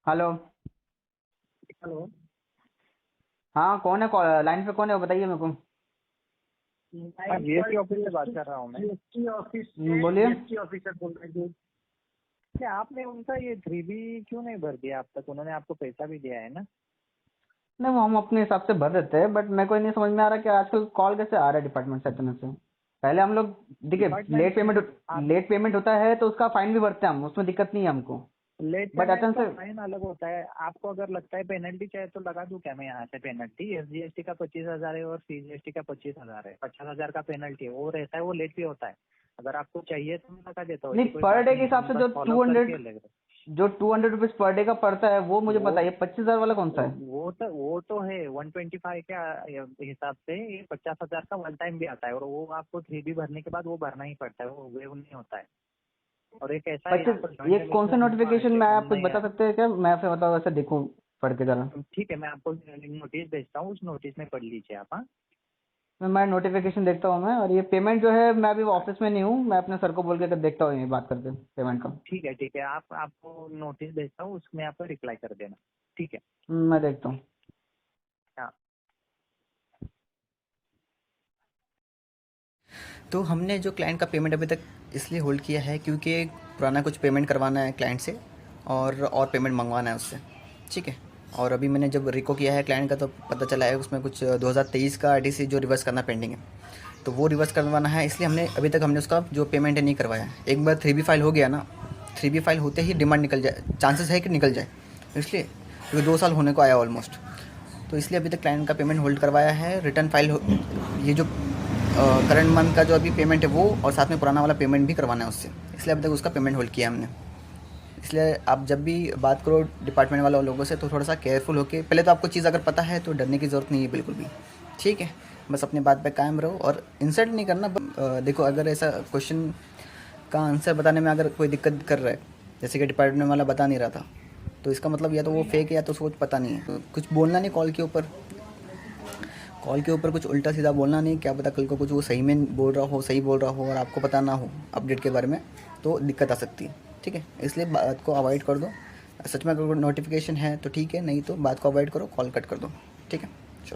Hello. Hello. हाँ, कौन है? लाइन पे कौन है वो बताइए मेरे को। हाँ, जीएसटी ऑफिस से बात कर रहा हूँ मैं। जीएसटी ऑफिस से बोलिए। जीएसटी ऑफिसर बोल रहे हैं। क्या आपने उनका ये 3B क्यों नहीं भर दिया अब तक? उन्होंने आपको पैसा भी दिया है ना? नहीं, वो हम अपने हिसाब से भर देते हैं, बट मेरे को ये नहीं समझ में आ रहा कि आजकल कॉल कैसे आ रहा है डिपार्टमेंट से अचानक से। पहले हम लोग देखिए, डिपार्टमेंट से आप लेट पेमेंट होता है तो उसका फाइन भी भरते हैं हम, उसमें दिक्कत नहीं है हमको। लेट बट पेमेंट अचानक का से फाइन अलग होता है। आपको अगर लगता है पेनल्टी चाहिए तो लगा दूं क्या मैं यहाँ से पेनल्टी? SGST का 25,000 है और CGST का 25,000 है। 50,000 का पेनल्टी है, वो रहता है, वो लेट भी होता है। अगर आपको चाहिए तो मैं लगा देता हूँ, नहीं, ऐसी कोई पर बात डे के नहीं है। हिसाब हम से बस जो फॉलो टू करके हंड्रेड लग रहे जो 200 रुपीज पर डे का पड़ता है वो मुझे वो पता है। ये 25,000 वाला कौन सा है? वो तो है 125 के हिसाब से। ये 50,000 का वन टाइम भी आता है और वो आपको 3B भरने के बाद वो भरना ही पड़ता है, वो वेव नहीं होता है। और एक ऐसा है, यहाँ 25 पर ये जॉइंट कौन सा कमिश्नर नोटिफिकेशन में आया, आप कुछ नहीं बता है। सकते हैं क्या? मैं फिर मतलब वैसे देखूँ पढ़ के जरा। ठीक है, मैं आपको नोटिस भेजता हूँ, उस नोटिस में पढ़ लीजिए आप। हाँ, मैं नोटिफिकेशन देखता हूँ मैं। और ये पेमेंट जो है, मैं अभी ऑफिस में नहीं हूँ, मैं अपने सर को बोल के देखता हूँ ये बात करके पेमेंट का। ठीक है ठीक है, आपको नोटिस भेजता हूँ, उसमें आप रिप्लाई कर देना। ठीक है। मैं देखता हूँ। हाँ। तो हमने जो क्लाइंट का पेमेंट अभी तक इसलिए होल्ड किया है क्योंकि पुराना कुछ पेमेंट करवाना है क्लाइंट से और पेमेंट मंगवाना है उससे। ठीक है। और अभी मैंने जब रिको किया है क्लाइंट का तो पता चला है उसमें कुछ 2023 का आरटीसी जो रिवर्स करना पेंडिंग है, तो वो रिवर्स करवाना है। इसलिए हमने उसका जो पेमेंट है नहीं करवाया। एक बार 3B फाइल हो गया ना, 3B फाइल होते ही डिमांड निकल जाए, चांसेस है कि निकल जाए। इसलिए क्योंकि 2 साल होने को आया ऑलमोस्ट, तो इसलिए अभी तक क्लाइंट का पेमेंट होल्ड करवाया है। रिटर्न फाइल ये जो करंट मंथ का जो अभी पेमेंट है वो, और साथ में पुराना वाला पेमेंट भी करवाना है उससे, इसलिए अभी तक उसका पेमेंट होल्ड किया हमने। इसलिए आप जब भी बात करो डिपार्टमेंट वाले लोगों से तो थोड़ा सा केयरफुल होके, पहले तो आपको चीज़ अगर पता है तो डरने की ज़रूरत नहीं है बिल्कुल भी। ठीक है। बस अपनी बात पे कायम रहो और इंसल्ट नहीं करना। देखो, अगर ऐसा क्वेश्चन का आंसर बताने में अगर कोई दिक्कत कर रहा है, जैसे कि डिपार्टमेंट वाला बता नहीं रहा था, तो इसका मतलब या तो वो फेक है या तो उसको कुछ पता नहीं है। तो कुछ बोलना नहीं कॉल के ऊपर कुछ उल्टा सीधा बोलना नहीं। क्या पता कल को कुछ वो सही में बोल रहा हो, सही बोल रहा हो और आपको पता ना हो अपडेट के बारे में, तो दिक्कत आ सकती है। ठीक है, इसलिए बात को अवॉइड कर दो। सच में अगर नोटिफिकेशन है तो ठीक है, नहीं तो बात को अवॉइड करो, कॉल कट कर दो। ठीक है।